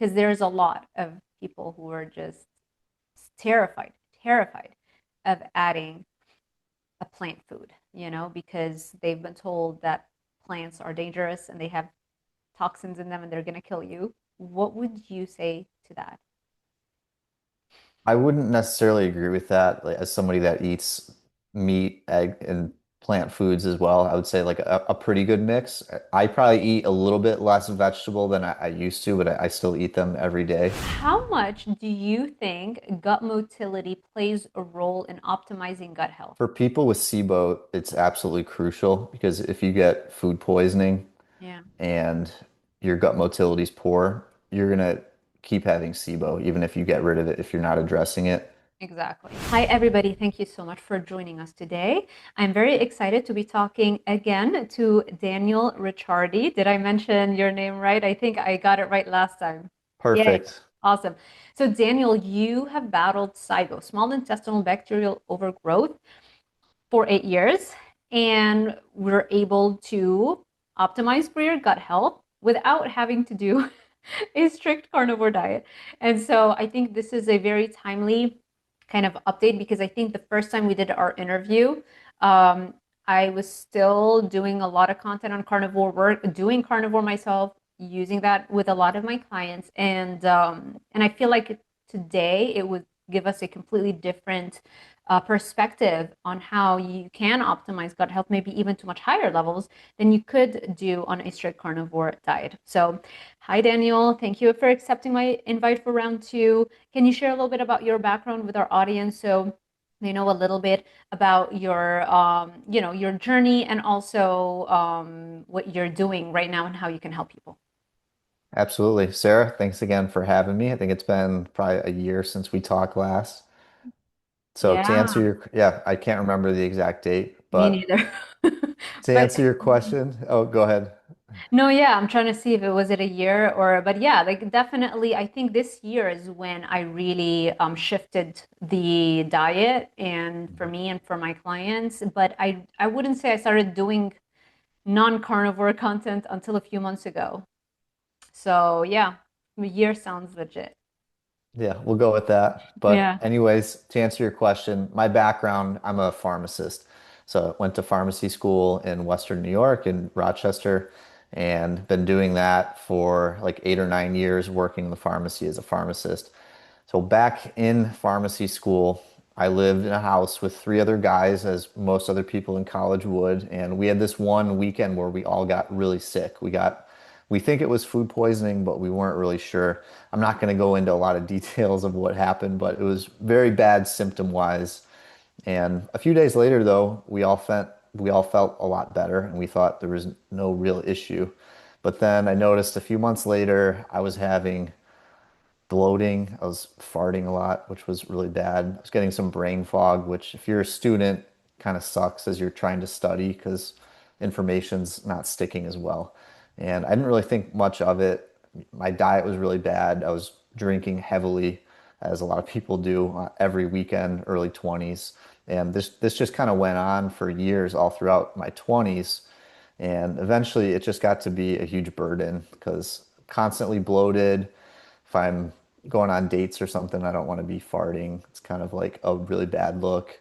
because there's a lot of people who are just terrified of adding a plant food, because they've been told that plants are dangerous and they have toxins in them and they're going to kill you. What would you say to that? I wouldn't necessarily agree with that. Like, as somebody that eats meat, egg, and plant foods as well, I would say like a pretty good mix. I probably eat a little bit less vegetable than I used to, but I still eat them every day. How much do you think gut motility plays a role in optimizing gut health? For people with SIBO, it's absolutely crucial because if you get food poisoning Yeah. and your gut motility is poor, you're gonna keep having SIBO, even if you get rid of it, if you're not addressing it. Exactly. Hi, everybody. Thank you so much for joining us today. I'm very excited to be talking again to Daniel Ricciardi. Did I mention your name right? I think I got it right last time. Yay. Perfect. Awesome. So, Daniel, you have battled SIBO, small intestinal bacterial overgrowth, for 8 years, and we're able to optimize for your gut health without having to do a strict carnivore diet. And so I think this is a very timely kind of update because I think the first time we did our interview, um, I was still doing a lot of content on carnivore work, doing carnivore myself, using that with a lot of my clients, and I feel like today it would give us a completely different perspective on how you can optimize gut health, maybe even to much higher levels than you could do on a strict carnivore diet. So, hi, Daniel. Thank you for accepting my invite for round two. Can you share a little bit about your background with our audience so they know a little bit about your journey and also what you're doing right now and how you can help people? Absolutely. Sarah, thanks again for having me. I think it's been probably a year since we talked last. So to answer Yeah, yeah, I can't remember the exact date, me but neither. to But answer your question, oh, go ahead. no, yeah, I'm trying to see if it was it a year or, but yeah, like definitely, I think this year is when I really shifted the diet and for me and for my clients. But I wouldn't say I started doing non-carnivore content until a few months ago. So yeah, a year sounds legit. Yeah, we'll go with that. But Yeah. anyways, to answer your question, my background, I'm a pharmacist. So I went to pharmacy school in Western New York in Rochester and been doing that for like 8 or 9 years, working in the pharmacy as a pharmacist. So back in pharmacy school, I lived in a house with three other guys, as most other people in college would, and we had this one weekend where we all got really sick. We think it was food poisoning, but we weren't really sure. I'm not going to go into a lot of details of what happened, but it was very bad symptom wise. And a few days later, though, we all felt a lot better, and we thought there was no real issue. But then I noticed a few months later, I was having bloating. I was farting a lot, which was really bad. I was getting some brain fog, which if you're a student, kind of sucks as you're trying to study because information's not sticking as well. And I didn't really think much of it. My diet was really bad. I was drinking heavily, as a lot of people do, every weekend, early 20s. And this just kind of went on for years, all throughout my 20s. And eventually it just got to be a huge burden because constantly bloated. If I'm going on dates or something, I don't want to be farting. It's kind of like a really bad look.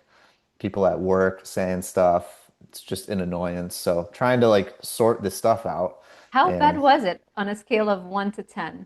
People at work saying stuff. It's just an annoyance. So trying to like sort this stuff out. How bad And was it on a scale of 1 to 10?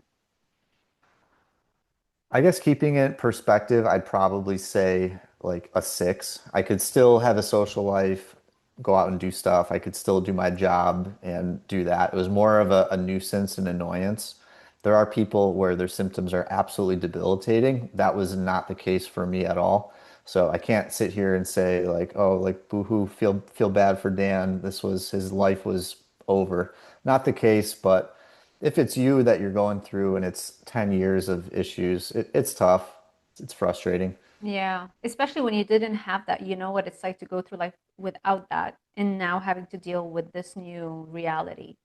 I guess keeping it perspective, I'd probably say like a 6. I could still have a social life, go out and do stuff. I could still do my job and do that. It was more of a nuisance and annoyance. There are people where their symptoms are absolutely debilitating. That was not the case for me at all. So I can't sit here and say like, oh, like boohoo, feel bad for Dan. This was his life was over. Not the case, but if it's you that you're going through and it's 10 years of issues, it's tough. It's frustrating. Yeah, especially when you didn't have that, you know what it's like to go through life without that, and now having to deal with this new reality.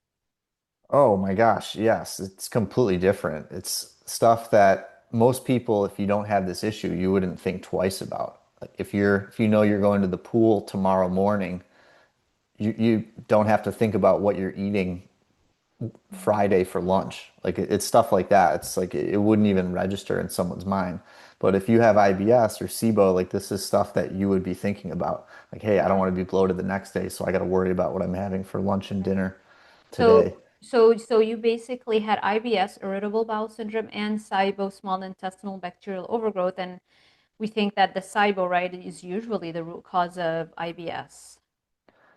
Oh my gosh, yes, it's completely different. It's stuff that most people, if you don't have this issue, you wouldn't think twice about. Like if you know you're going to the pool tomorrow morning, you don't have to think about what you're eating Friday for lunch. Like it's stuff like that. It's like it wouldn't even register in someone's mind. But if you have IBS or SIBO, like this is stuff that you would be thinking about. Like, hey, I don't Yeah. want to be bloated the next day, so I got to worry about what I'm having for lunch and Yeah. dinner today. So you basically had IBS, irritable bowel syndrome, and SIBO, small intestinal bacterial overgrowth, and we think that the SIBO, right, is usually the root cause of IBS.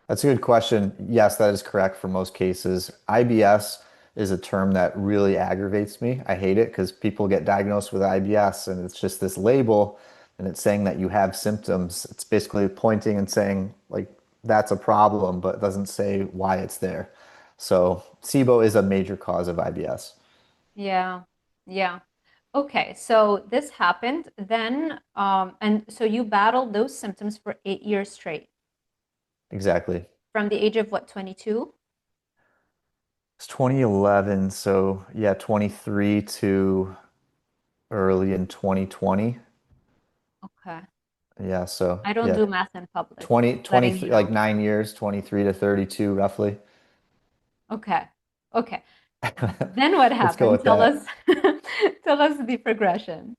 That's a good question. Yes, that is correct for most cases. IBS is a term that really aggravates me. I hate it because people get diagnosed with IBS and it's just this label and it's saying that you have symptoms. It's basically pointing and saying, like, that's a problem, but it doesn't say why it's there. So, SIBO is a major cause of IBS. Yeah, yeah. Okay, so this happened then, and so you battled those symptoms for 8 years straight, Exactly. from the age of what, 22? It's 2011, so yeah, 23 to early in 2020. Okay. Yeah, so I don't yeah, do math in public, just 20, letting you 23, like know. 9 years, 23 to 32 roughly. Okay. Okay. Then what Let's go happened? with Tell that. us, tell us the progression.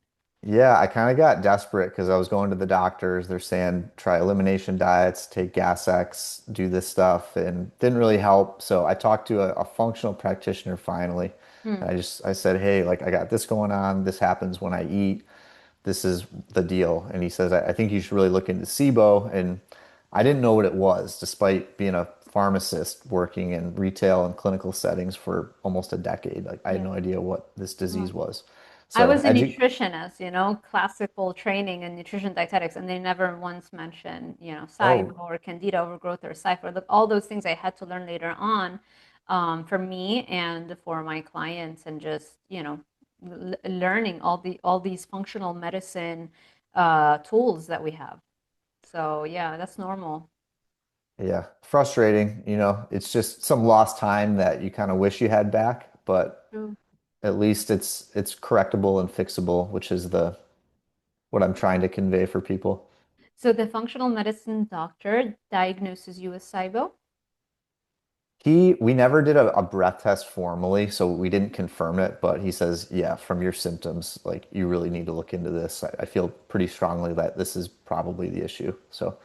Yeah, I kind of got desperate because I was going to the doctors. They're saying try elimination diets, take Gas X, do this stuff, and didn't really help. So I talked to a functional practitioner finally. Hmm. And I said, hey, like I got this going on. This happens when I eat. This is the deal. And he says, I think you should really look into SIBO. And I didn't know what it was, despite being a pharmacist working in retail and clinical settings for almost a decade. Like I had Yeah. no idea what this Wow. disease was. I So was a nutritionist, classical training in nutrition dietetics, and they never once mentioned, SIBO oh or candida overgrowth or cipher. Look, all those things I had to learn later on, for me and for my clients, and just, learning all these functional medicine tools that we have. So yeah, that's normal. yeah, frustrating. It's just some lost time that you kind of wish you had back, but True. at least it's correctable and fixable, which is the what I'm trying to convey for people. So the functional medicine doctor diagnoses you with SIBO. We never did a breath test formally, so we didn't confirm it, but he says, yeah, from your symptoms, like you really need to look into this. I feel pretty strongly that this is probably the issue. So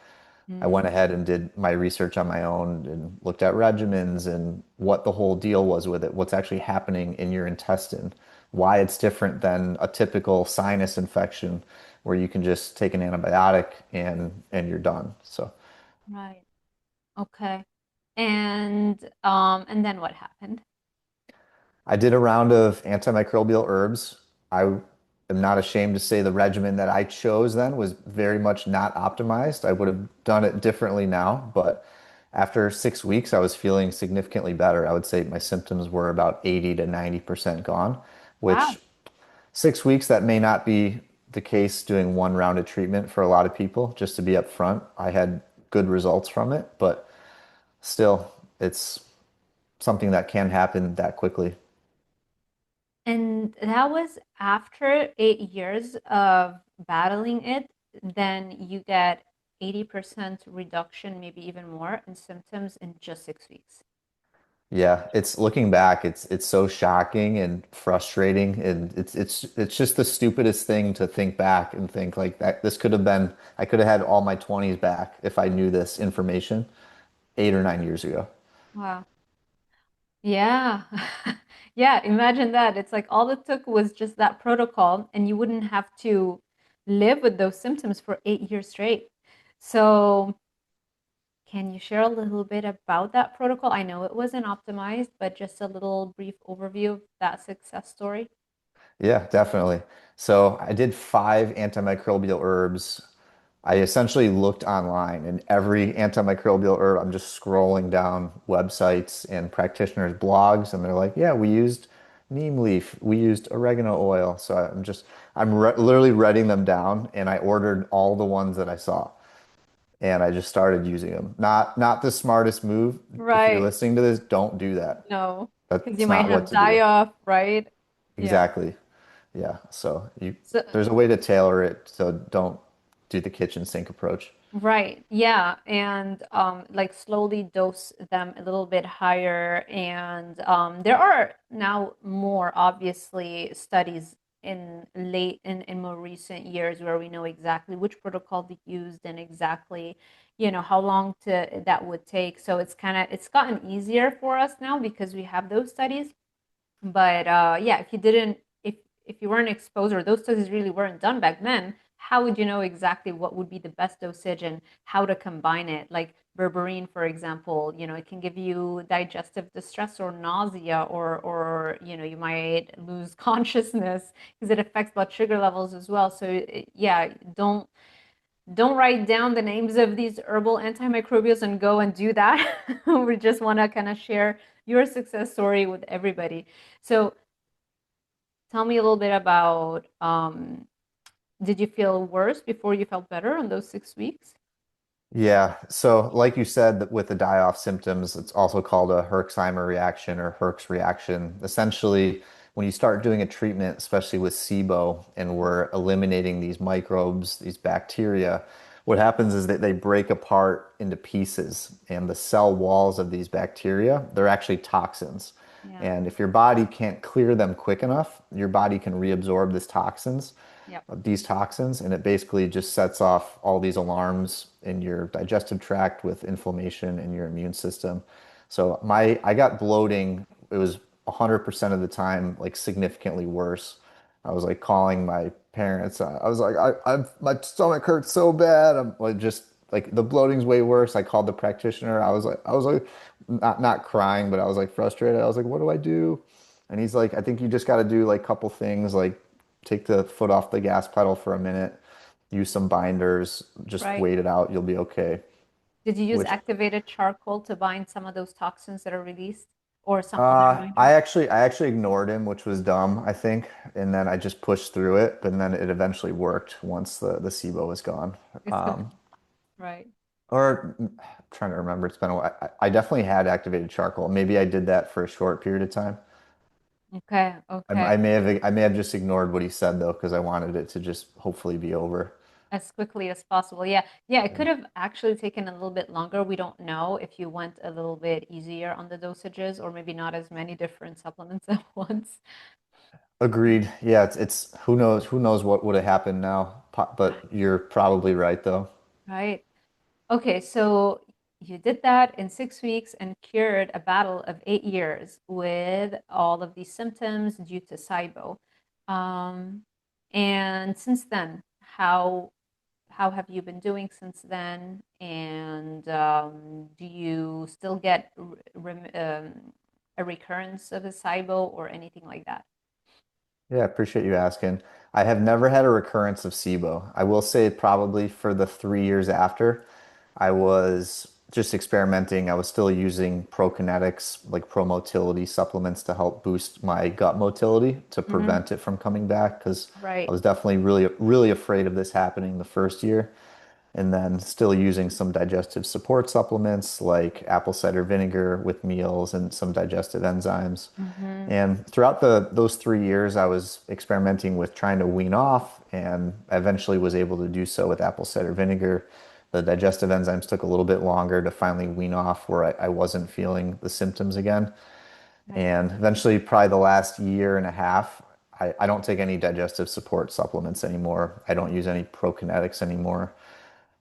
I went Mm, ahead and did my research on my own and looked at regimens and what the whole deal was with it, what's actually happening in your intestine, why it's different than a typical sinus infection where you can just take an antibiotic and you're done. So right. Okay. And then what happened? I did a round of antimicrobial herbs. I am not ashamed to say the regimen that I chose then was very much not optimized. I would have done it differently now, but after 6 weeks, I was feeling significantly better. I would say my symptoms were about 80 to 90% gone, Wow. which 6 weeks, that may not be the case doing one round of treatment for a lot of people. Just to be upfront, I had good results from it, but still, it's something that can happen that quickly. And that was after 8 years of battling it, then you get 80% reduction, maybe even more, in symptoms in just 6 weeks. Yeah, it's looking back, it's so shocking and frustrating, and it's just the stupidest thing to think back and think like that this could have been I could have had all my 20s back if I knew this information 8 or 9 years ago. Wow. Yeah. Yeah, imagine that. It's like all it took was just that protocol, and you wouldn't have to live with those symptoms for 8 years straight. So, can you share a little bit about that protocol? I know it wasn't optimized, but just a little brief overview of that success story. Yeah, definitely. So I did 5 antimicrobial herbs. I essentially looked online and every antimicrobial herb, I'm just scrolling down websites and practitioners' blogs, and they're like, yeah, we used neem leaf, we used oregano oil. So I'm re literally writing them down, and I ordered all the ones that I saw, and I just started using them. Not the smartest move. If you're Right. listening to this, don't do that. No, because you That's might not what have to do. die off, right? Yeah. Exactly. Yeah. So So, there's a way to tailor it, so don't. do the kitchen sink approach. Right. Yeah. And like slowly dose them a little bit higher. And there are now more obviously studies in more recent years where we know exactly which protocol to use and exactly, how long to that would take. So it's gotten easier for us now because we have those studies. But yeah, if you weren't exposed or those studies really weren't done back then, how would you know exactly what would be the best dosage and how to combine it? Like berberine, for example, it can give you digestive distress or nausea, or you might lose consciousness because it affects blood sugar levels as well. So yeah, don't write down the names of these herbal antimicrobials and go and do that. We just want to kind of share your success story with everybody. So tell me a little bit about did you feel worse before you felt better on those 6 weeks? Yeah, so like you said, with the die-off symptoms, it's also called a Herxheimer reaction or Herx reaction. Essentially, when you start doing a treatment, especially with SIBO, and we're eliminating these microbes, these bacteria, what happens is that they break apart into pieces, and the cell walls of these bacteria, they're actually toxins. Yeah. And if your body can't clear them quick enough, your body can reabsorb Yep. these toxins, and it basically just sets off all these alarms in your digestive tract with inflammation in your immune system. So I got bloating. It was 100% of the time like significantly worse. I was like calling my parents. I was like, my stomach hurts so bad. I'm like just like the bloating's way worse. I called the practitioner. I was like not crying, but I was like frustrated. I was like, what do I do? And he's like, I think you just got to do like a couple things, like take the foot off the gas pedal for a minute, use some binders, just Right. wait it out, you'll be okay. Did you use Which activated charcoal to bind some of those toxins that are released or some other I binder? actually I actually ignored him, which was dumb, I think. And then I just pushed through it, but then it eventually worked once the SIBO was gone. It's good. Um, Right. I'm trying to remember, it's been a while. I definitely had activated charcoal. Maybe I did that for a short period of time. Okay. Okay. I may have just ignored what he said though, because I wanted it to just hopefully be over. As quickly as possible. Yeah. Yeah, it could have actually taken a little bit longer. We don't know if you went a little bit easier on the dosages or maybe not as many different supplements at once. Agreed. Yeah, it's who knows what would have happened now. But you're probably right though. Right. Okay, so you did that in 6 weeks and cured a battle of 8 years with all of these symptoms due to SIBO. Um, and since then, how have you been doing since then? And do you still get a recurrence of a SIBO or anything like that? Yeah, I appreciate you asking. I have never had a recurrence of SIBO. I will say probably for the 3 years after, I was just experimenting. I was still using prokinetics, like pro motility supplements to help boost my gut motility to Hmm. prevent it from coming back because I Right. was definitely really afraid of this happening the first year. And then still using some digestive support supplements like apple cider vinegar with meals and some digestive enzymes. Hmm. And throughout those 3 years, I was experimenting with trying to wean off, and I eventually was able to do so with apple cider vinegar. The digestive enzymes took a little bit longer to finally wean off where I wasn't feeling the symptoms again. Right. And eventually, probably the last year and a half, I don't take any digestive support supplements anymore. I don't use any prokinetics anymore.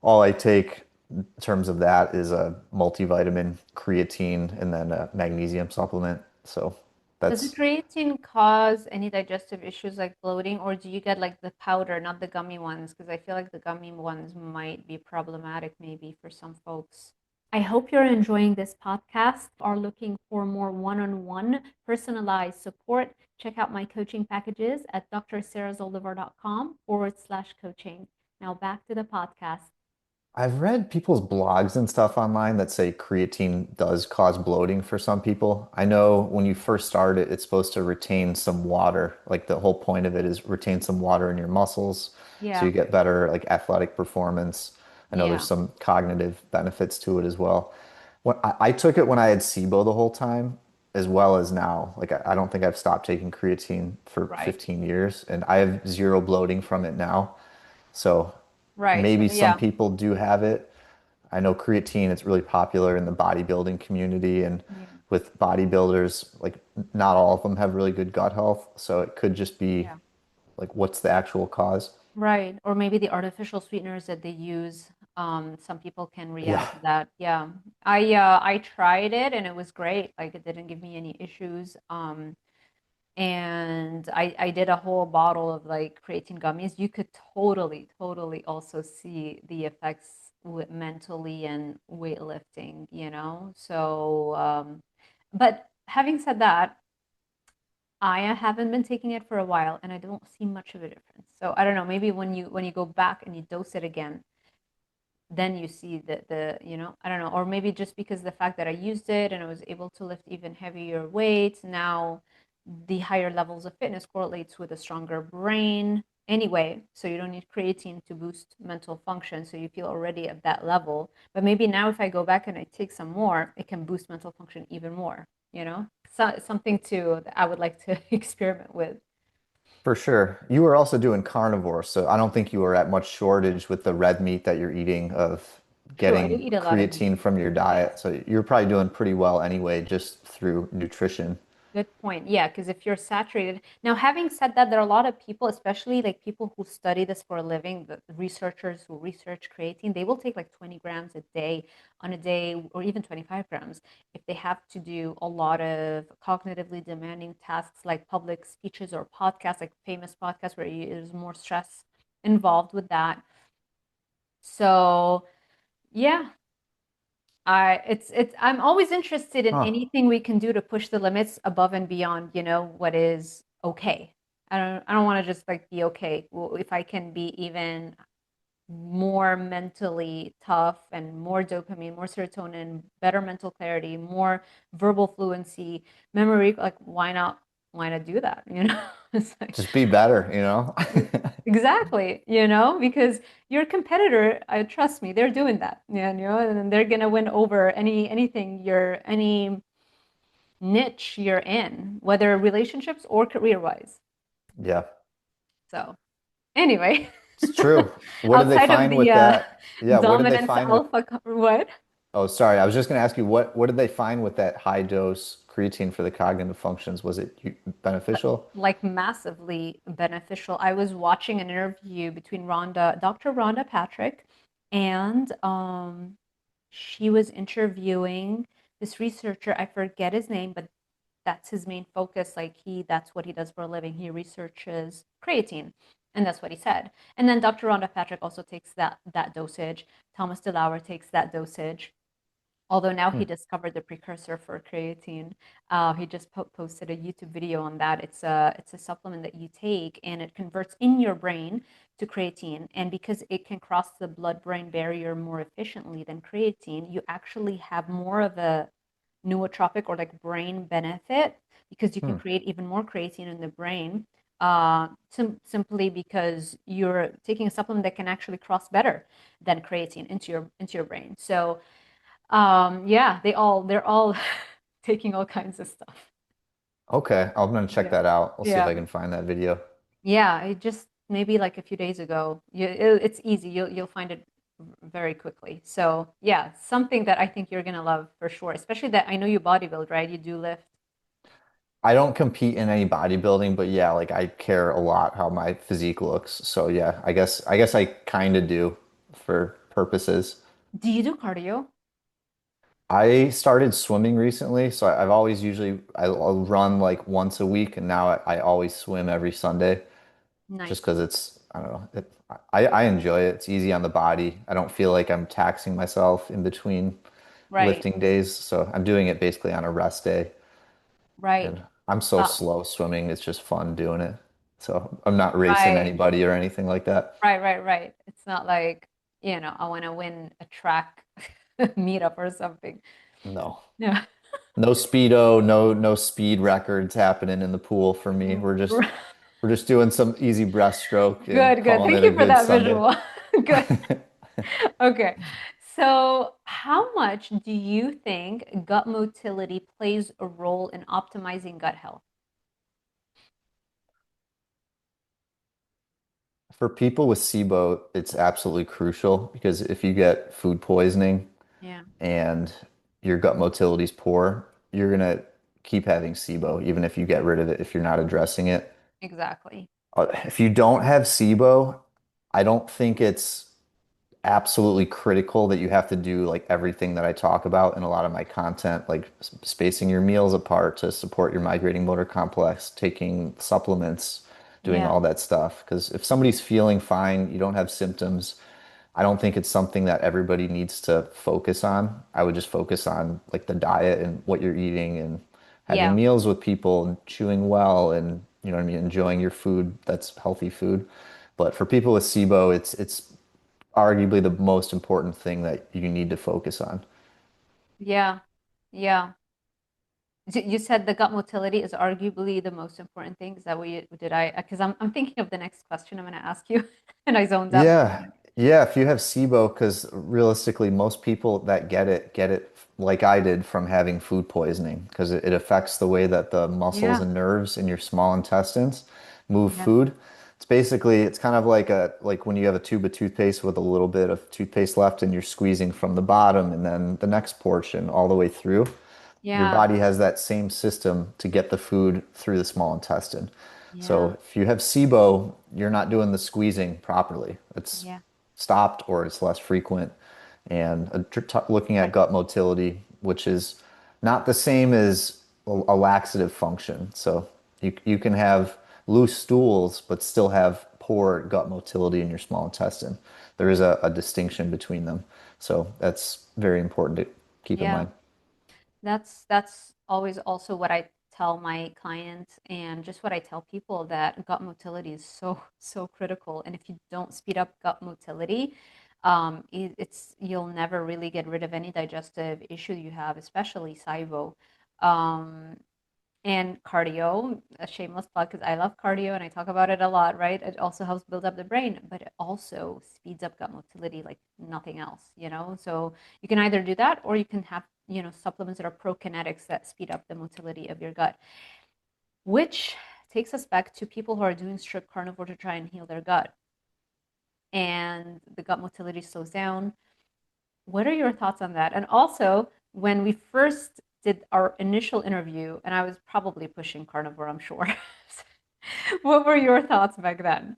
All I take in terms of that is a multivitamin, creatine, and then a magnesium supplement. So Does the that's creatine cause any digestive issues like bloating, or do you get like the powder, not the gummy ones? Because I feel like the gummy ones might be problematic maybe for some folks. I hope you're enjoying this podcast. Are looking for more one-on-one personalized support? Check out my coaching packages at drsarahzoldivar.com/coaching. Now back to the podcast. I've read people's blogs and stuff online that say creatine does cause bloating for some people. I know when you first start it, it's supposed to retain some water. Like the whole point of it is retain some water in your muscles so Yeah, you get better like athletic performance. I know there's yeah, some cognitive benefits to it as well. I took it when I had SIBO the whole time, as well as now. Like I don't think I've stopped taking creatine for right. 15 years, and I have zero bloating from it now. So Right. Maybe some Yeah. people do have it. I know creatine, it's really popular in the bodybuilding community and Yeah. with bodybuilders, like not all of them have really good gut health. So it could just be Yeah. like, what's the actual cause? Right. Or maybe the artificial sweeteners that they use. Some people can Yeah. react to that. Yeah. I tried it and it was great. Like it didn't give me any issues. And I did a whole bottle of like creatine gummies. You could totally also see the effects with mentally and weightlifting, you know? So, but having said that, I haven't been taking it for a while and I don't see much of a difference. So I don't know, maybe when you go back and you dose it again, then you see the you know, I don't know, or maybe just because the fact that I used it and I was able to lift even heavier weights, now the higher levels of fitness correlates with a stronger brain anyway, so you don't need creatine to boost mental function, so you feel already at that level. But maybe now if I go back and I take some more, it can boost mental function even more, you know? So something to that I would like to experiment with. For sure. You were also doing carnivore, so I don't think you were at much shortage with the red meat that you're eating of True, I do getting eat a lot of creatine meat. from your Yes. diet. So you're probably doing pretty well anyway, just through nutrition. Good point. Yeah, because if you're saturated. Now, having said that, there are a lot of people, especially like people who study this for a living, the researchers who research creatine, they will take like 20 grams a day on a day, or even 25 grams if they have to do a lot of cognitively demanding tasks like public speeches or podcasts, like famous podcasts where there's more stress involved with that. So, yeah, I'm always interested in Huh. anything we can do to push the limits above and beyond, you know, what is okay. I don't want to just like be okay. Well, if I can be even more mentally tough and more dopamine, more serotonin, better mental clarity, more verbal fluency, memory, like why not do that, you know? It's like Just be better, you know? exactly, you know, because your competitor, trust me, they're doing that, yeah, you know, and they're gonna win over any niche you're in, whether relationships or career wise. Yeah, So anyway, it's true. What did they outside of find the with that? Yeah, what did they dominance find with what? Oh, sorry. I was just going to ask you what did they find with that high dose creatine for the cognitive functions? Was it beneficial? Like massively beneficial. I was watching an interview between Dr. Rhonda Patrick, and she was interviewing this researcher. I forget his name, but that's his main focus. Like that's what he does for a living. He researches creatine, and that's what he said. And then Dr. Rhonda Patrick also takes that dosage. Thomas DeLauer takes that dosage. Although now he Hmm. discovered the precursor for creatine. He just posted a YouTube video on that. It's a supplement that you take and it converts in your brain to creatine. And because it can cross the blood-brain barrier more efficiently than creatine, you actually have more of a nootropic or like brain benefit because you can Hmm. create even more creatine in the brain. Simply because you're taking a supplement that can actually cross better than creatine into your brain. So yeah, they're all taking all kinds of stuff. Okay, I'm gonna check Yeah. that out. I'll see if Yeah. I can find that video. Yeah, it just maybe like a few days ago. It's easy. You'll find it very quickly. So, yeah, something that I think you're gonna love for sure. Especially that I know you bodybuild, right? You do lift. I don't compete in any bodybuilding, but yeah, like I care a lot how my physique looks. So yeah, I guess I kind of do for purposes. Do you do cardio? I started swimming recently, so I've always usually I'll run like once a week, and now I always swim every Sunday. Just Nice. because it's, I don't know, I enjoy it. It's easy on the body. I don't feel like I'm taxing myself in between Right. lifting days. So I'm doing it basically on a rest day. Right. And I'm so Uh, slow swimming. It's just fun doing it. So I'm not racing right. anybody or anything like that. Right. It's not like, you know, I want to win a track meetup or something. No. No. No speedo, no speed records happening in the pool for me. We're just doing some easy breaststroke and Good. calling Thank it a you for good that Sunday. visual. Good. Okay. So, how much do you think gut motility plays a role in optimizing gut health? For people with SIBO, it's absolutely crucial because if you get food poisoning Yeah, and your gut motility is poor, you're gonna keep having SIBO, even if you get rid of it, if you're not addressing it. exactly. If you don't have SIBO, I don't think it's absolutely critical that you have to do like everything that I talk about in a lot of my content, like spacing your meals apart to support your migrating motor complex, taking supplements, doing Yeah, all that stuff. Because if somebody's feeling fine, you don't have symptoms, I don't think it's something that everybody needs to focus on. I would just focus on like the diet and what you're eating and having yeah, meals with people and chewing well and you know what I mean, enjoying your food that's healthy food. But for people with SIBO, it's arguably the most important thing that you need to focus on. yeah, yeah. You said the gut motility is arguably the most important thing. Is that what you did I? Because I'm thinking of the next question I'm going to ask you, and I zoned out. Yeah. Yeah, if you have SIBO, because realistically, most people that get it like I did from having food poisoning, because it affects the way that the muscles Yeah, and nerves in your small intestines move yeah, food. It's kind of like a like when you have a tube of toothpaste with a little bit of toothpaste left and you're squeezing from the bottom and then the next portion all the way through. Your yeah, body has that same system to get the food through the small intestine. yeah, So if you have SIBO, you're not doing the squeezing properly. It's yeah. stopped or it's less frequent. And looking at Right. gut motility, which is not the same as a laxative function. So you can have loose stools, but still have poor gut motility in your small intestine. There is a distinction between them. So that's very important to keep in Yeah. mind. That's always also what I tell my clients and just what I tell people that gut motility is so critical. And if you don't speed up gut motility, it's you'll never really get rid of any digestive issue you have, especially SIBO. Um, and cardio, a shameless plug because I love cardio and I talk about it a lot, right? It also helps build up the brain, but it also speeds up gut motility like nothing else, you know? So you can either do that or you can have, supplements that are prokinetics that speed up the motility of your gut, which takes us back to people who are doing strict carnivore to try and heal their gut. And the gut motility slows down. What are your thoughts on that? And also, when we first did our initial interview, and I was probably pushing carnivore, I'm sure. What were your thoughts back then?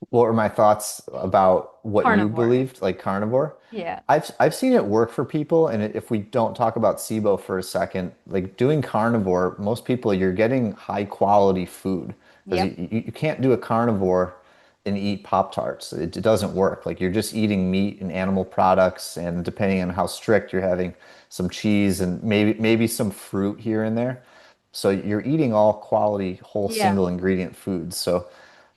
What were my thoughts about what you Carnivore. believed, like carnivore? Yeah. I've seen it work for people, and if we don't talk about SIBO for a second, like doing carnivore, most people you're getting high quality food because Yep. you can't do a carnivore and eat Pop-Tarts. It doesn't work. Like you're just eating meat and animal products, and depending on how strict, you're having some cheese and maybe some fruit here and there. So you're eating all quality whole Yeah. single ingredient foods. So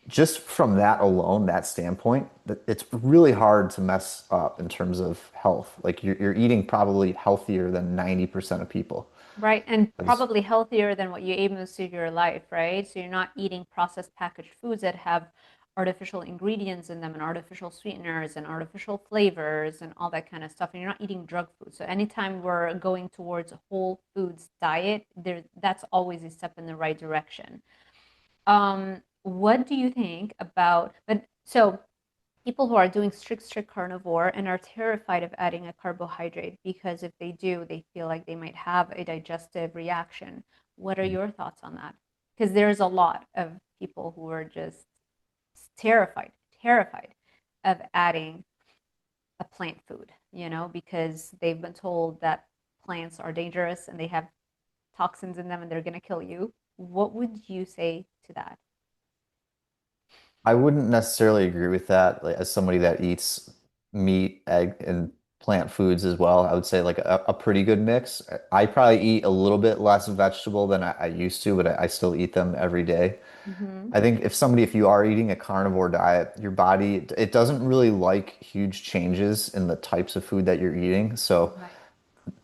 just from that alone, that standpoint, it's really hard to mess up in terms of health. Like you're eating probably healthier than 90% of people. Right. And That's- probably healthier than what you ate most of your life, right? So you're not eating processed packaged foods that have artificial ingredients in them and artificial sweeteners and artificial flavors and all that kind of stuff. And you're not eating drug food. So anytime we're going towards a whole foods diet, that's always a step in the right direction. What do you think about, but so people who are doing strict carnivore and are terrified of adding a carbohydrate because if they do, they feel like they might have a digestive reaction. What are your thoughts on that? Because there's a lot of people who are just terrified of adding a plant food, because they've been told that plants are dangerous and they have toxins in them and they're going to kill you. What would you say to that? I wouldn't necessarily agree with that. Like, as somebody that eats meat, egg, and plant foods as well, I would say like a pretty good mix. I probably eat a little bit less vegetable than I used to, but I still eat them every day. Mm-hmm. I think if you are eating a carnivore diet, your body, it doesn't really like huge changes in the types of food that you're eating. So Right.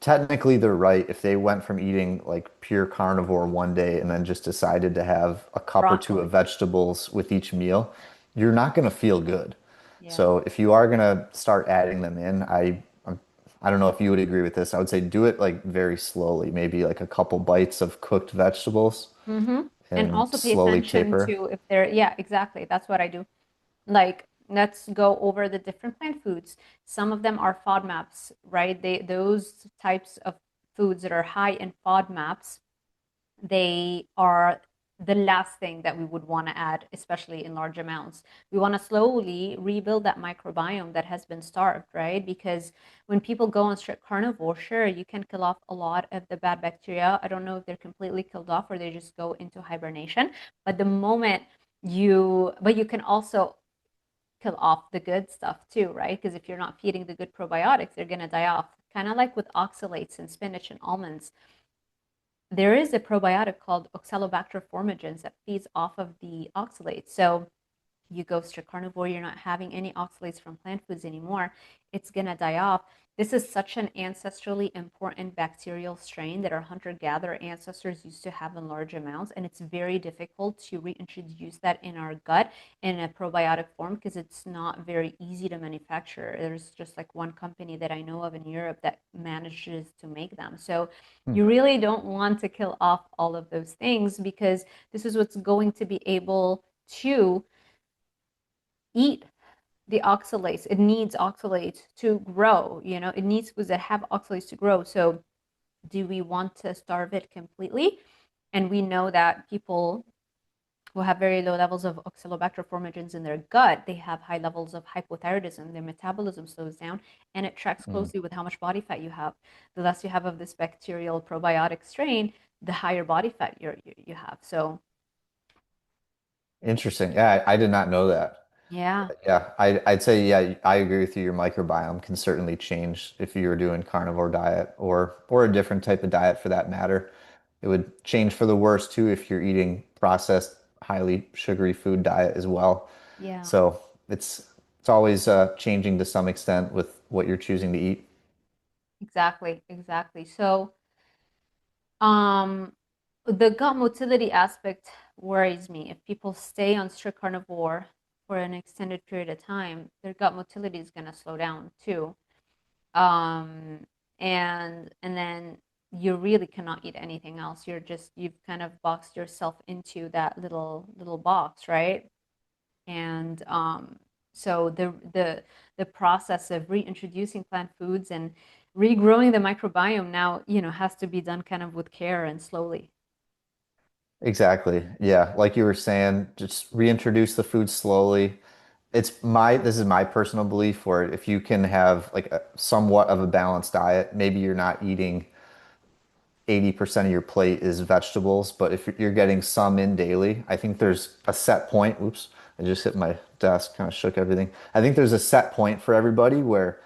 technically they're right. If they went from eating like pure carnivore one day and then just decided to have a cup or two of Broccoli. vegetables with each meal, you're not going to feel good. Yeah. So if you are going to start adding them in, I don't know if you would agree with this. I would say do it like very slowly, maybe like a couple bites of cooked vegetables Mm-hmm. And and also pay slowly attention taper. to if they're, yeah, exactly. That's what I do. Like, let's go over the different plant foods. Some of them are FODMAPs, right? Those types of foods that are high in FODMAPs, they are the last thing that we would want to add, especially in large amounts. We want to slowly rebuild that microbiome that has been starved, right? Because when people go on strict carnivore, sure, you can kill off a lot of the bad bacteria. I don't know if they're completely killed off or they just go into hibernation. But the moment but you can also kill off the good stuff too, right? Because if you're not feeding the good probiotics, they're going to die off. Kind of like with oxalates in spinach and almonds, there is a probiotic called Oxalobacter formigens that feeds off of the oxalates. So you go strict carnivore, you're not having any oxalates from plant foods anymore, it's going to die off. This is such an ancestrally important bacterial strain that our hunter gatherer ancestors used to have in large amounts. And it's very difficult to reintroduce that in our gut in a probiotic form because it's not very easy to manufacture. There's just like one company that I know of in Europe that manages to make them. So Hmm. you really don't want to kill off all of those things because this is what's going to be able to eat the oxalates. It needs oxalates to grow. It needs foods that have oxalates to grow. So do we want to starve it completely? And we know that people who have very low levels of oxalobacter formigens in their gut, they have high levels of hypothyroidism. Their metabolism slows down, and it tracks Hmm. closely with how much body fat you have. The less you have of this bacterial probiotic strain, the higher body fat you have. So Interesting. Yeah, I did not know that. yeah, Yeah, I'd say, yeah, I agree with you. Your microbiome can certainly change if you were doing carnivore diet or a different type of diet for that matter. It would change for the worse too if you're eating processed, highly sugary food diet as well. yeah, So it's always changing to some extent with what you're choosing to eat. exactly, exactly. So Um, the gut motility aspect worries me. If people stay on strict carnivore for an extended period of time, their gut motility is going to slow down too. Um, and then you really cannot eat anything else. You've kind of boxed yourself into that little box, right? And so the process of reintroducing plant foods and regrowing the microbiome now, has to be done kind of with care and slowly. Exactly. Yeah, like you were saying, just reintroduce the food slowly. This is my personal belief where if you can have like somewhat of a balanced diet, maybe you're not eating 80% of your plate is vegetables, but if you're getting some in daily, I think there's a set point. Oops, I just hit my desk, kind of shook everything. I think there's a set point for everybody where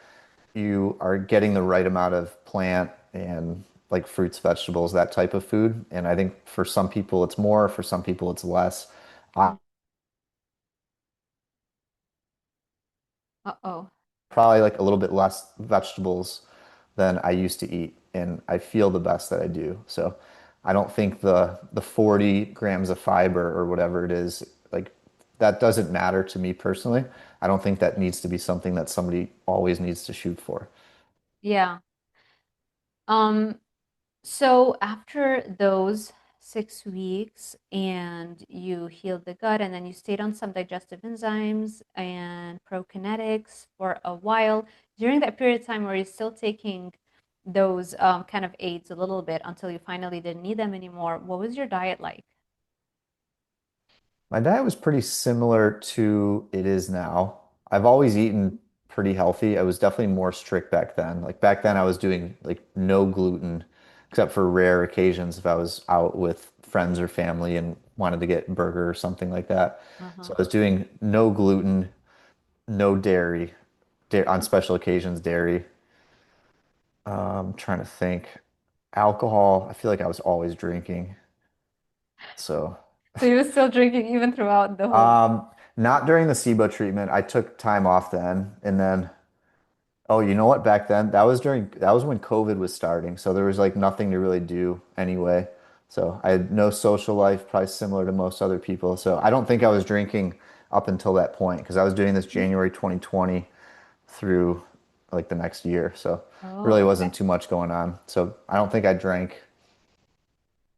you are getting the right amount of plant and like fruits, vegetables, that type of food. And I think for some people it's more, for some people it's less. I Mm. Uh-oh. probably like a little bit less vegetables than I used to eat, and I feel the best that I do. So I don't think the 40 grams of fiber or whatever it is, like that doesn't matter to me personally. I don't think that needs to be something that somebody always needs to shoot for. Yeah. Um, so after those 6 weeks and you healed the gut and then you stayed on some digestive enzymes and prokinetics for a while, during that period of time where you're still taking those kind of aids a little bit until you finally didn't need them anymore, what was your diet like? My diet was pretty similar to it is now. I've always eaten pretty healthy. I was definitely more strict back then. Like back then I was doing like no gluten except for rare occasions if I was out with friends or family and wanted to get a burger or something like that. So Uh-huh. I was doing no gluten, no dairy, on special occasions dairy. Trying to think. Alcohol, I feel like I was always drinking. So So you were still drinking even throughout the whole. Um, not during the SIBO treatment. I took time off then, and then oh, you know what? Back then, that was when COVID was starting, so there was like nothing to really do anyway. So I had no social life, probably similar to most other people. So I don't think I was drinking up until that point because I was doing this January 2020 through like the next year. So really Oh, okay. wasn't too much going on. So I don't think I drank.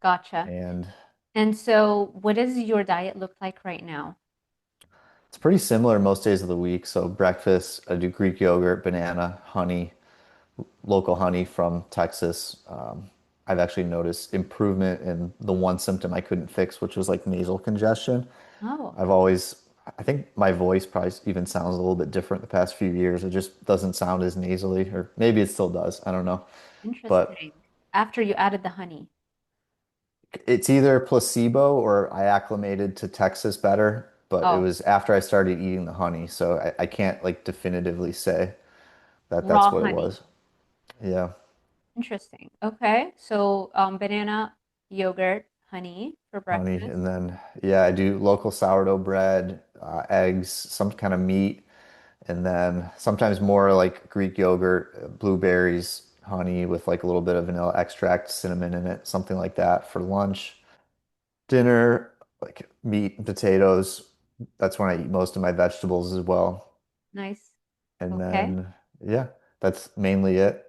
Gotcha. And And so what does your diet look like right now? It's pretty similar most days of the week. So breakfast, I do Greek yogurt, banana, honey, local honey from Texas. I've actually noticed improvement in the one symptom I couldn't fix, which was like nasal congestion. Oh, I've always, I think my voice probably even sounds a little bit different the past few years. It just doesn't sound as nasally, or maybe it still does. I don't know. But interesting. After you added the honey. it's either placebo or I acclimated to Texas better. But it Oh, was after I started eating the honey, so I can't like definitively say that raw that's what it honey. was. Yeah, Interesting. Okay. So banana, yogurt, honey for honey. breakfast. And then, yeah, I do local sourdough bread, eggs, some kind of meat, and then sometimes more like Greek yogurt, blueberries, honey with like a little bit of vanilla extract, cinnamon in it, something like that for lunch. Dinner, like meat and potatoes. That's when I eat most of my vegetables as well. Nice. And Okay. then, yeah, that's mainly it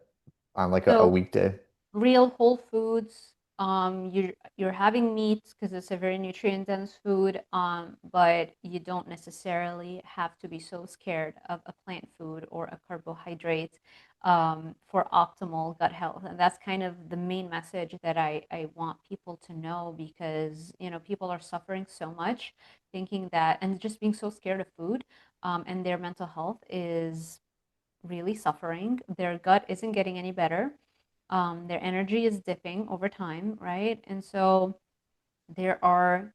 on like a So weekday. real whole foods. You're having meat because it's a very nutrient dense food. But you don't necessarily have to be so scared of a plant food or a carbohydrate for optimal gut health. And that's kind of the main message that I want people to know because people are suffering so much, thinking that and just being so scared of food, and their mental health is really suffering. Their gut isn't getting any better. Their energy is dipping over time, right? And so there are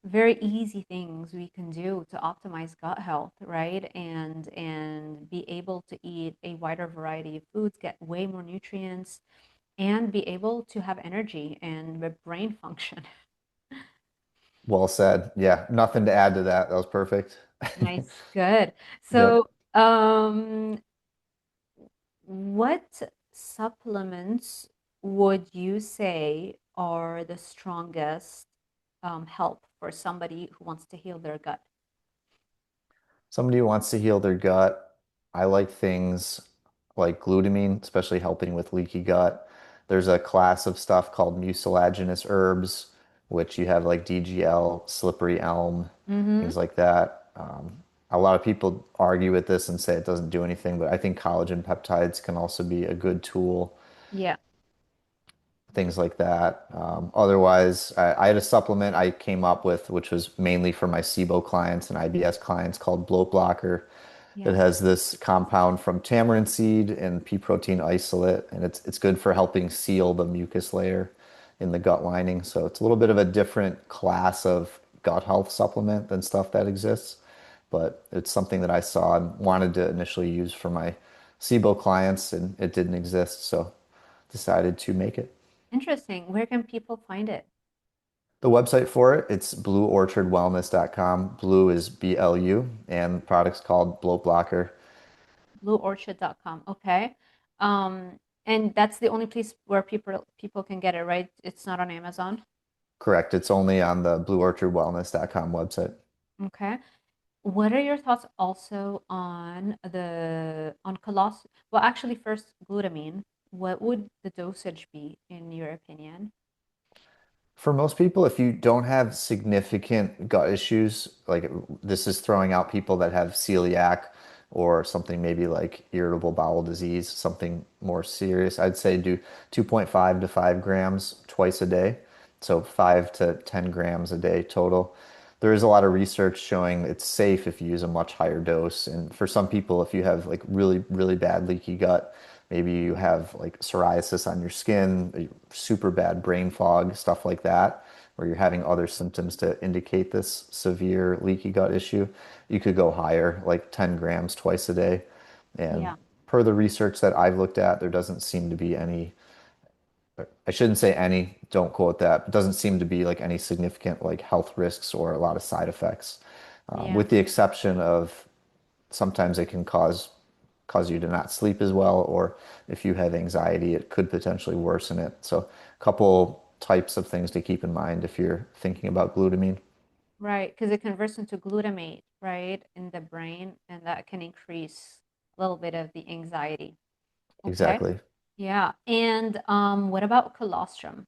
very easy things we can do to optimize gut health, right? And be able to eat a wider variety of foods, get way more nutrients, and be able to have energy and brain function. Well said. Yeah, nothing to add to that. That was perfect. Nice, good. Yep. So, what supplements would you say are the strongest help for somebody who wants to heal their gut? Somebody who wants to heal their gut. I like things like glutamine, especially helping with leaky gut. There's a class of stuff called mucilaginous herbs, which you have like DGL, slippery elm, Mm-hmm. things like that. A lot of people argue with this and say it doesn't do anything, but I think collagen peptides can also be a good tool, Yeah, things like that. Otherwise, I had a supplement I came up with, which was mainly for my SIBO clients and IBS clients called Bloat Blocker. It yeah, has this compound from tamarind seed and pea protein isolate, and it's good for helping seal the mucus layer in the gut lining. So it's a little bit of a different class of gut health supplement than stuff that exists, but it's something that I saw and wanted to initially use for my SIBO clients, and it didn't exist, so decided to make it. interesting. Where can people find it? The website for it, it's blueorchardwellness.com. Blue is BLU, and the product's called Bloat Blocker. Blueorchid.com. Okay. And that's the only place where people can get it, right? It's not on Amazon. Correct. It's only on the blueorchardwellness.com website. Okay. What are your thoughts also on colostrum? Well, actually, first glutamine. What would the dosage be in your opinion? For most people, if you don't have significant gut issues, like this is throwing out people that have celiac or something maybe like irritable bowel disease, something more serious, I'd say do 2.5 to 5 grams twice a day. So 5 to 10 grams a day total. There is a lot of research showing it's safe if you use a much higher dose. And for some people, if you have like really, really bad leaky gut, maybe you have like psoriasis on your skin, super bad brain fog, stuff like that, where you're having other symptoms to indicate this severe leaky gut issue, you could go higher, like 10 grams twice a day. And Yeah, per the research that I've looked at, there doesn't seem to be any, I shouldn't say any, don't quote that, but doesn't seem to be like any significant like health risks or a lot of side effects, yeah, with the exception of sometimes it can cause you to not sleep as well, or if you have anxiety, it could potentially worsen it. So, a couple types of things to keep in mind if you're thinking about glutamine. right. Because it converts into glutamate, right, in the brain, and that can increase a little bit of the anxiety. Okay. Exactly. Yeah. And what about colostrum?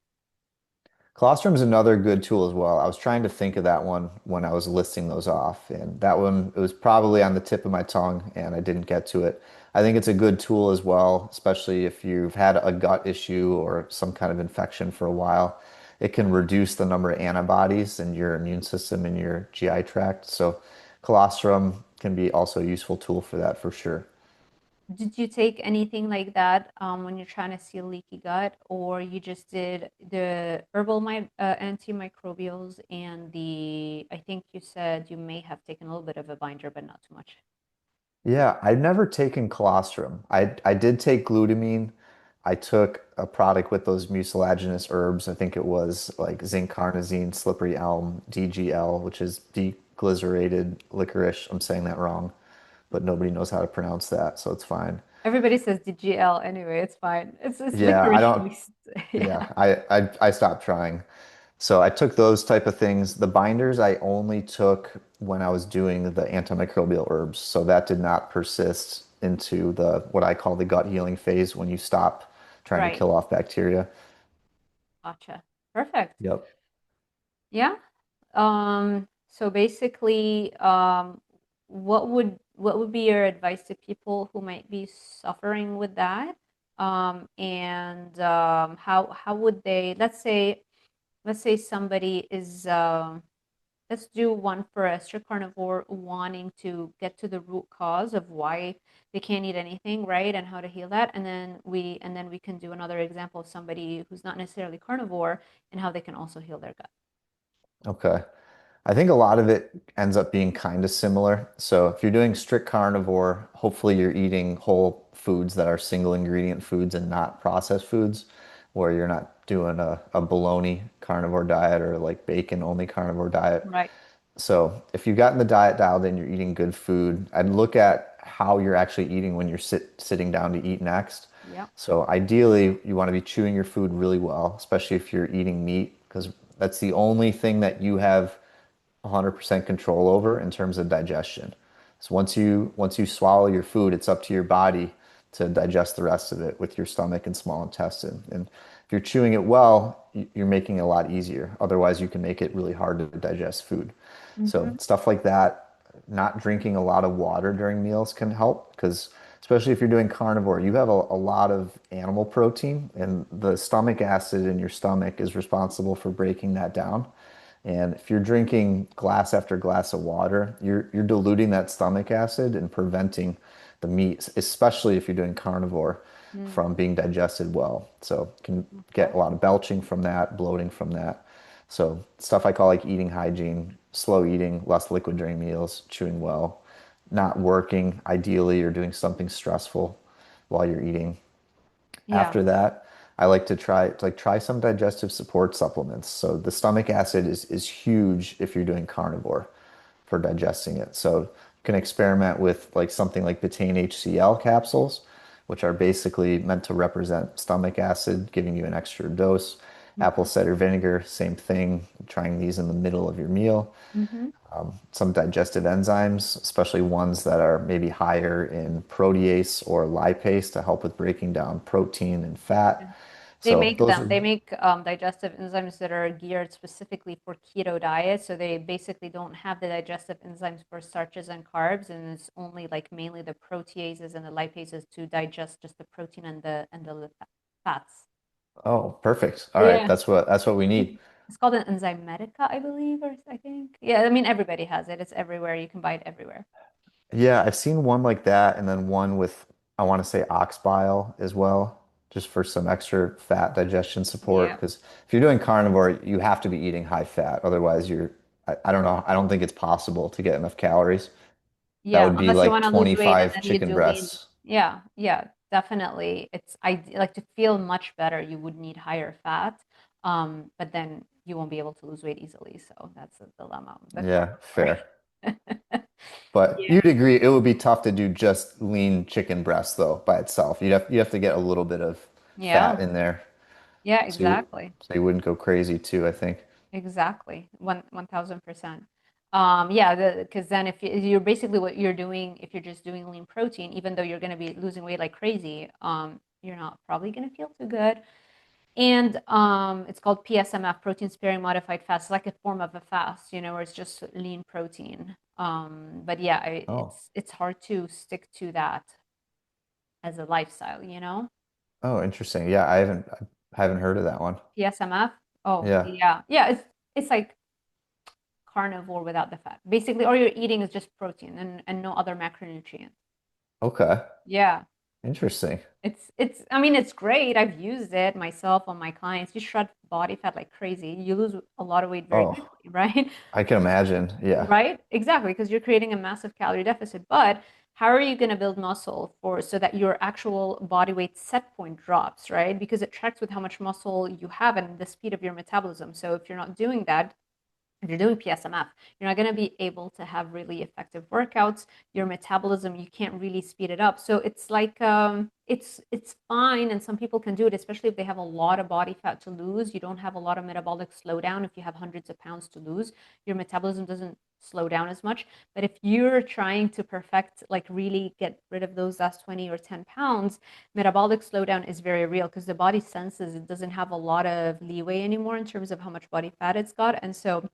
Colostrum is another good tool as well. I was trying to think of that one when I was listing those off, and that one it was probably on the tip of my tongue, and I didn't get to it. I think it's a good tool as well, especially if you've had a gut issue or some kind of infection for a while. It can reduce the number of antibodies in your immune system in your GI tract. So colostrum can be also a useful tool for that for sure. Did you take anything like that when you're trying to seal leaky gut, or you just did the herbal antimicrobials and I think you said you may have taken a little bit of a binder, but not too much. Yeah, I've never taken colostrum. I did take glutamine. I took a product with those mucilaginous herbs. I think it was like zinc carnosine, slippery elm, DGL, which is deglycerated licorice. I'm saying that wrong, but nobody knows how to pronounce that, so it's fine. Everybody says DGL anyway, it's fine. It's Yeah, I licorice don't. yeast. Yeah, Yeah, I stopped trying. So I took those type of things. The binders I only took when I was doing the antimicrobial herbs. So that did not persist into the what I call the gut healing phase when you stop trying to right. kill off bacteria. Gotcha. Perfect. Yep. Yeah. So basically, what would be your advice to people who might be suffering with that? And how would they, let's say somebody is let's do one for a strict carnivore wanting to get to the root cause of why they can't eat anything, right? And how to heal that. And then we can do another example of somebody who's not necessarily carnivore and how they can also heal their gut. Okay. I think a lot of it ends up being kind of similar. So if you're doing strict carnivore, hopefully you're eating whole foods that are single ingredient foods and not processed foods, where you're not doing a bologna carnivore diet or like bacon only carnivore diet. Right. So if you've gotten the diet dialed in, you're eating good food, I'd look at how you're actually eating when you're sitting down to eat next. Yep. So ideally, you want to be chewing your food really well, especially if you're eating meat, because that's the only thing that you have 100% control over in terms of digestion. So once you swallow your food, it's up to your body to digest the rest of it with your stomach and small intestine. And if you're chewing it well, you're making it a lot easier. Otherwise, you can make it really hard to digest food. So Mm-hmm. stuff like that, not drinking a lot of water during meals can help because especially if you're doing carnivore, you have a lot of animal protein and the stomach acid in your stomach is responsible for breaking that down. And if you're drinking glass after glass of water, you're diluting that stomach acid and preventing the meat, especially if you're doing carnivore, Mm, from being digested well. So you can get okay. a lot of belching from that, bloating from that. So stuff I call like eating hygiene, slow eating, less liquid during meals, chewing well, not working ideally or doing something stressful while you're eating. Yeah. After that, I like to try some digestive support supplements. So the stomach acid is huge if you're doing carnivore for digesting it. So you can experiment with like something like betaine HCl capsules, which are basically meant to represent stomach acid, giving you an extra dose. Apple Mm-hmm. cider vinegar, same thing, trying these in the middle of your meal. Mm-hmm. Some digestive enzymes, especially ones that are maybe higher in protease or lipase to help with breaking down protein and fat. They So make those them. are, They make digestive enzymes that are geared specifically for keto diet. So they basically don't have the digestive enzymes for starches and carbs, and it's only like mainly the proteases and the lipases to digest just the protein and the fats. oh, perfect. All right, Yeah. that's what we need. It's called an enzymatica, I believe, or I think. Yeah, I mean everybody has it. It's everywhere. You can buy it everywhere. Yeah, I've seen one like that and then one with I want to say ox bile as well, just for some extra fat digestion support. Yeah. Because if you're doing carnivore, you have to be eating high fat. Otherwise, I don't know. I don't think it's possible to get enough calories. That Yeah, would be unless you like want to lose weight and 25 then you chicken do lean. breasts. Yeah, yeah, definitely. I like to feel much better. You would need higher fat, but then you won't be able to lose weight easily. So that's a dilemma with Yeah, carnivore. fair. But Yeah, you'd agree it would be tough to do just lean chicken breast though by itself. You'd have to get a little bit of yeah, fat in there yeah, so you exactly, so you wouldn't go crazy too, I think. exactly, 1,000%. Yeah, because then if you're basically what you're doing, if you're just doing lean protein, even though you're going to be losing weight like crazy, you're not probably going to feel too good. And it's called PSMF, protein sparing modified fast. It's like a form of a fast, where it's just lean protein. But yeah, Oh, it's hard to stick to that as a lifestyle. oh, interesting. Yeah, I haven't heard of that one. PSMF. Oh, Yeah. yeah. Yeah, it's like carnivore without the fat. Basically, all you're eating is just protein and no other macronutrients. Okay. Yeah. Interesting. I mean, it's great. I've used it myself on my clients. You shred body fat like crazy. You lose a lot of weight very Oh, quickly, right? I can imagine. Yeah. Right? Exactly, because you're creating a massive calorie deficit. But how are you going to build muscle for so that your actual body weight set point drops, right? Because it tracks with how much muscle you have and the speed of your metabolism. So if you're not doing that, if you're doing PSMF, you're not going to be able to have really effective workouts. Your metabolism, you can't really speed it up. So it's like it's fine, and some people can do it, especially if they have a lot of body fat to lose. You don't have a lot of metabolic slowdown if you have hundreds of pounds to lose. Your metabolism doesn't slow down as much. But if you're trying to perfect, like really get rid of those last 20 or 10 pounds, metabolic slowdown is very real because the body senses it doesn't have a lot of leeway anymore in terms of how much body fat it's got. And so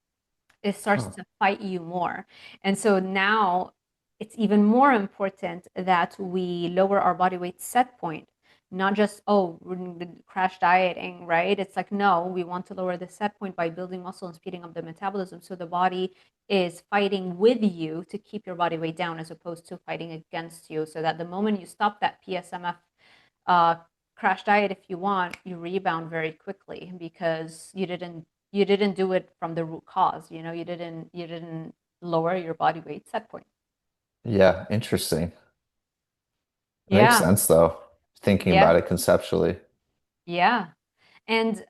it starts Huh. to fight you more. And so now it's even more important that we lower our body weight set point, not just, oh, we're crash dieting, right? It's like, no, we want to lower the set point by building muscle and speeding up the metabolism. So the body is fighting with you to keep your body weight down as opposed to fighting against you. So that the moment you stop that PSMF uh, crash diet if you want, you rebound very quickly because you didn't do it from the root cause. You didn't lower your body weight set point. Yeah, interesting. It makes Yeah, sense though, thinking yeah, about it conceptually. yeah. And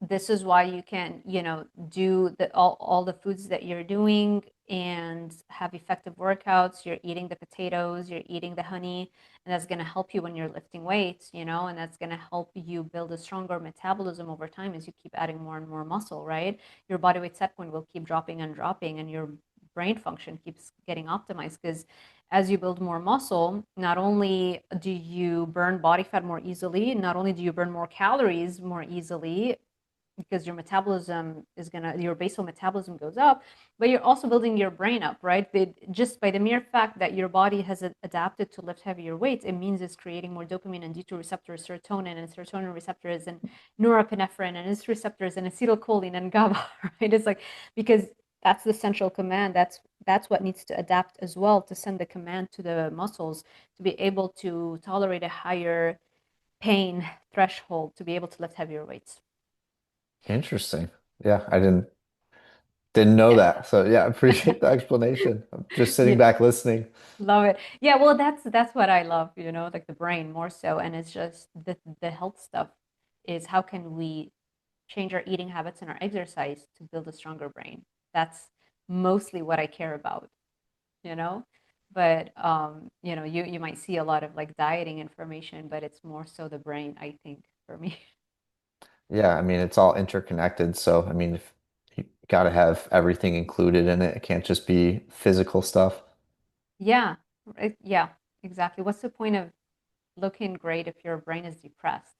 this is why you can, do all the foods that you're doing and have effective workouts. You're eating the potatoes, you're eating the honey, and that's going to help you when you're lifting weights, and that's going to help you build a stronger metabolism over time as you keep adding more and more muscle, right? Your body weight set point will keep dropping and dropping, and your brain function keeps getting optimized because as you build more muscle, not only do you burn body fat more easily, not only do you burn more calories more easily, because your basal metabolism goes up, but you're also building your brain up, right? Just by the mere fact that your body has adapted to lift heavier weights, it means it's creating more dopamine and D2 receptors, serotonin, and serotonin receptors, and norepinephrine, and its receptors, and acetylcholine and GABA, right? It's like, because that's the central command. That's what needs to adapt as well to send the command to the muscles to be able to tolerate a higher pain threshold to be able to lift heavier weights. Interesting. Yeah, I didn't know that. So yeah, I appreciate the explanation. I'm just sitting Yeah. back listening. Love it. Yeah, well, that's what I love, like the brain more so. And it's just the health stuff is how can we change our eating habits and our exercise to build a stronger brain. That's mostly what I care about, you know? But you might see a lot of like dieting information, but it's more so the brain, I think, for me. Yeah, I mean, it's all interconnected. So, I mean, if you got to have everything included in it, it can't just be physical stuff. Yeah, yeah, exactly. What's the point of looking great if your brain is depressed?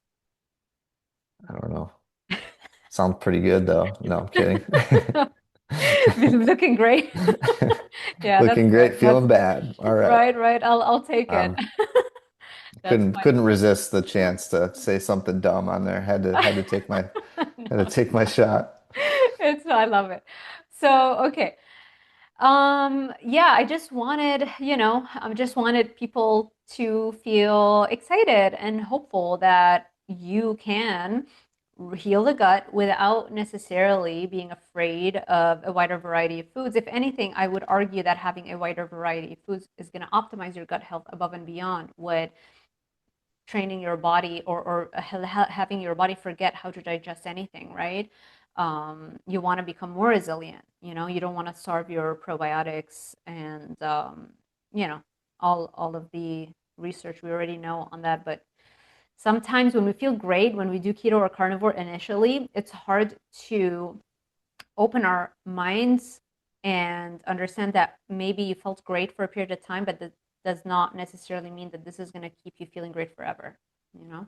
I don't know. Sounds pretty good though. No, I'm kidding. Looking great. Yeah, that's Looking fair. great, feeling bad. All right. Right, right. I'll take it. Um, That's couldn't funny. resist the chance to say something dumb on there. Had to take my had to No, take my shot. I love it. So, okay. Yeah, I just wanted people to feel excited and hopeful that you can heal the gut without necessarily being afraid of a wider variety of foods. If anything, I would argue that having a wider variety of foods is going to optimize your gut health above and beyond what training your body or having your body forget how to digest anything, right? You want to become more resilient. You don't want to starve your probiotics and all of the research we already know on that. But sometimes when we feel great, when we do keto or carnivore initially, it's hard to open our minds and understand that maybe you felt great for a period of time, but that does not necessarily mean that this is going to keep you feeling great forever, you know?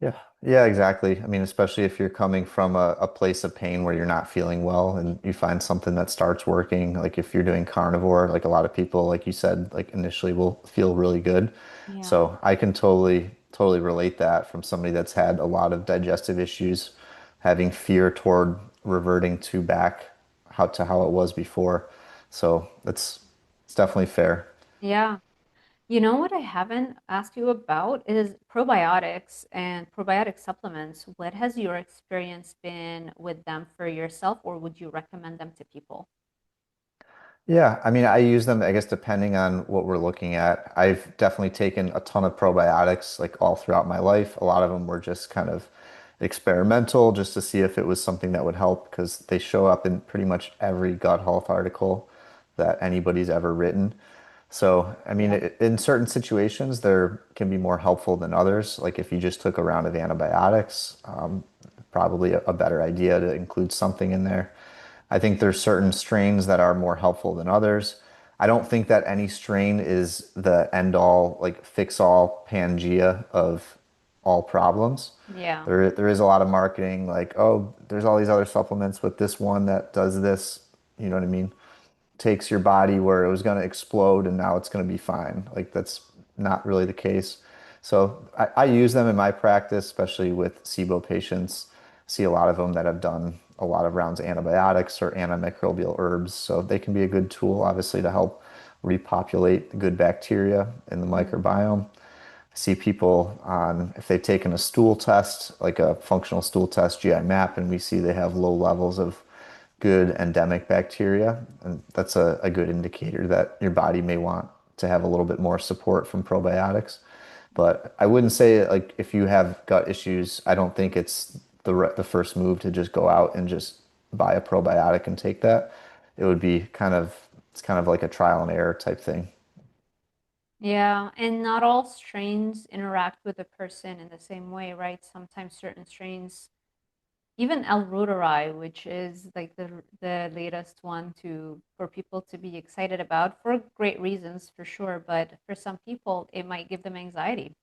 Yeah, yeah, exactly. I mean, especially if you're coming from a place of pain where you're not feeling well and you find something that starts working, like if you're doing carnivore, like a lot of people, like you said, like initially will feel really good. Yeah. So I can totally relate that from somebody that's had a lot of digestive issues, having fear toward reverting to back how it was before. So it's definitely fair. Yeah. You know what I haven't asked you about is probiotics and probiotic supplements. What has your experience been with them for yourself, or would you recommend them to people? Yeah, I mean, I use them, I guess, depending on what we're looking at. I've definitely taken a ton of probiotics like all throughout my life. A lot of them were just kind of experimental just to see if it was something that would help because they show up in pretty much every gut health article that anybody's ever written. So, I mean, Yeah. in certain situations, there can be more helpful than others. Like if you just took a round of antibiotics, probably a better idea to include something in there. I think there's certain strains that are more helpful than others. I don't think that any strain is the end all, like fix all Pangea of all problems. Yeah. There is a lot of marketing like, oh, there's all these other supplements with this one that does this. You know what I mean? Takes your body where it was going to explode and now it's going to be fine. Like that's not really the case. So I use them in my practice, especially with SIBO patients. See a lot of them that have done a lot of rounds of antibiotics or antimicrobial herbs. So they can be a good tool, obviously, to help repopulate the good bacteria in the Mm. microbiome. I see people on, if they've taken a stool test, like a functional stool test, GI map, and we see they have low levels of good endemic bacteria. And that's a good indicator that your body may want to have a little bit more support from probiotics. But I wouldn't say like if you have gut issues, I don't think it's the first move to just go out and just buy a probiotic and take that. It would be it's kind of like a trial and error type thing. Yeah, and not all strains interact with a person in the same way, right? Sometimes certain strains, even L. reuteri, which is like the latest one to for people to be excited about for great reasons for sure, but for some people it might give them anxiety.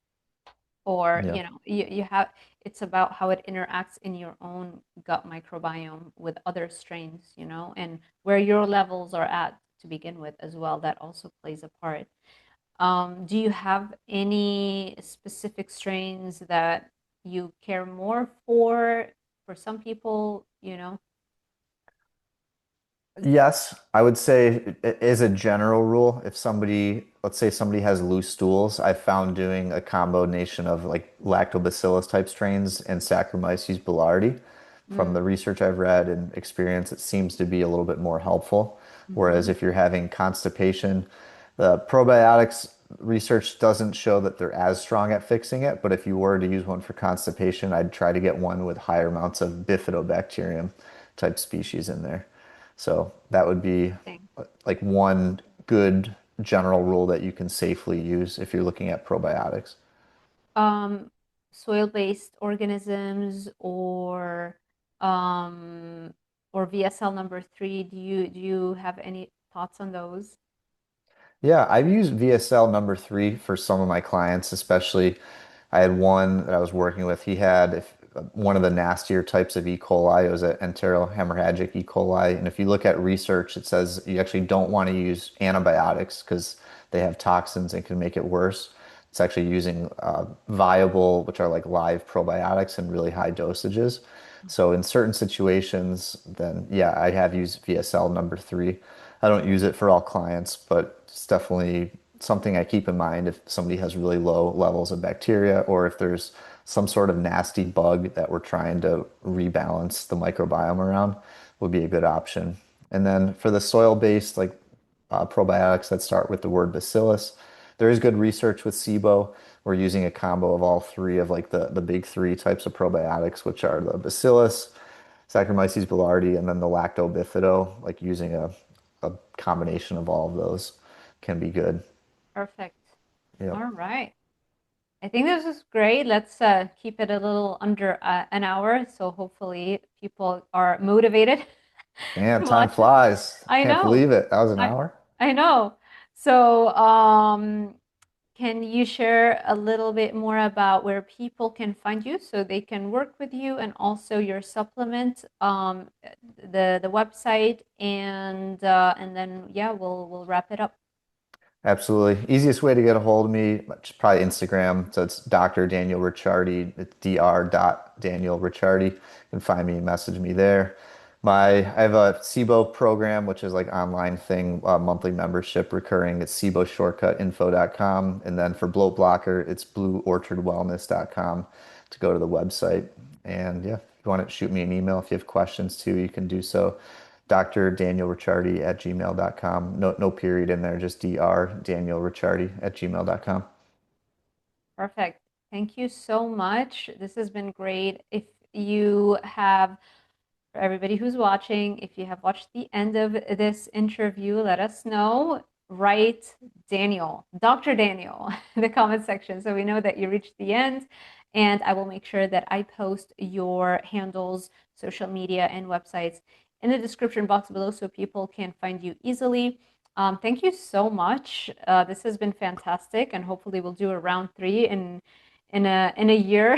Or, Yeah. you have it's about how it interacts in your own gut microbiome with other strains, and where your levels are at to begin with as well. That also plays a part. Do you have any specific strains that you care more for? For some people, Yes, I would say as a general rule, if somebody, let's say somebody has loose stools, I've found doing a combination of like lactobacillus type strains and Saccharomyces boulardii. From mm, the research I've read and experience, it seems to be a little bit more helpful. Whereas mhm. if you're having constipation, the probiotics research doesn't show that they're as strong at fixing it, but if you were to use one for constipation, I'd try to get one with higher amounts of bifidobacterium type species in there. So that would be Interesting. like one good general rule that you can safely use if you're looking at probiotics. um, Soil-based organisms um, or VSL number three. Do you have any thoughts on those? Yeah, I've used VSL number three for some of my clients, especially I had one that I was working with. He had one of the nastier types of E. coli. It was an enterohemorrhagic E. coli. And if you look at research, it says you actually don't want to use antibiotics because they have toxins and can make it worse. It's actually using viable, which are like live probiotics in really high dosages. So in certain situations, then yeah, I have used VSL number three. I don't use it for all clients, but it's definitely something I keep in mind if somebody has really low levels of bacteria or if there's some sort of nasty bug that we're trying to rebalance the microbiome around would be a good option. And then for the soil-based like probiotics that start with the word bacillus, there is good research with SIBO. We're using a combo of all three of like the big three types of probiotics, which are the bacillus, Saccharomyces boulardii, and then the lactobifido, like using a combination of all of those can be good. Perfect. Yep. All right. I think this is great. Let's keep it a little under an hour, so hopefully people are motivated Man, to time watch it. flies. I Can't know. believe it. That was an I hour. I know. So, can you share a little bit more about where people can find you so they can work with you and also your supplement, the website, and then yeah, we'll wrap it up. Absolutely. Easiest way to get a hold of me, probably Instagram. So it's Dr. Daniel Ricciardi. It's Dr. Daniel Ricciardi. You can find me and message me there. I have a SIBO program, which is like online thing, monthly membership recurring. It's SIBOshortcutinfo.com. And then for bloat blocker, it's blueorchardwellness.com to go to the website. And yeah, if you want to shoot me an email if you have questions too, you can do so. Dr. Daniel Ricciardi at gmail.com. No, no period in there, just Dr. Daniel Ricciardi at gmail.com. Perfect. Thank you so much. This has been great. If you have, for everybody who's watching, if you have watched the end of this interview, let us know. Write Daniel, Dr. Daniel, in the comment section so we know that you reached the end. And I will make sure that I post your handles, social media, and websites in the description box below so people can find you easily. Thank you so much. This has been fantastic, and hopefully we'll do a round three in a year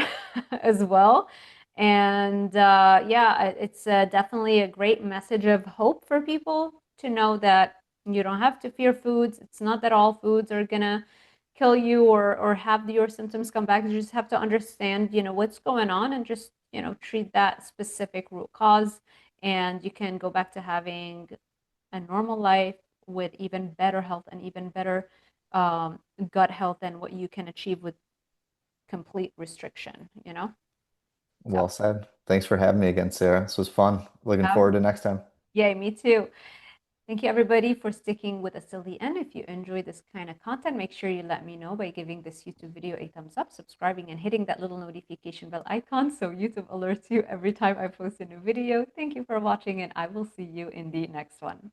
as well. And yeah, it's definitely a great message of hope for people to know that you don't have to fear foods. It's not that all foods are gonna kill you or have your symptoms come back. You just have to understand, what's going on and just, treat that specific root cause. And you can go back to having a normal life with even better health and even better gut health than what you can achieve with complete restriction. So, Well said. Thanks for having me again, Sarah. This was fun. Looking forward to next time. yay, me too. Thank you, everybody, for sticking with us till the end. If you enjoy this kind of content, make sure you let me know by giving this YouTube video a thumbs up, subscribing, and hitting that little notification bell icon so YouTube alerts you every time I post a new video. Thank you for watching, and I will see you in the next one.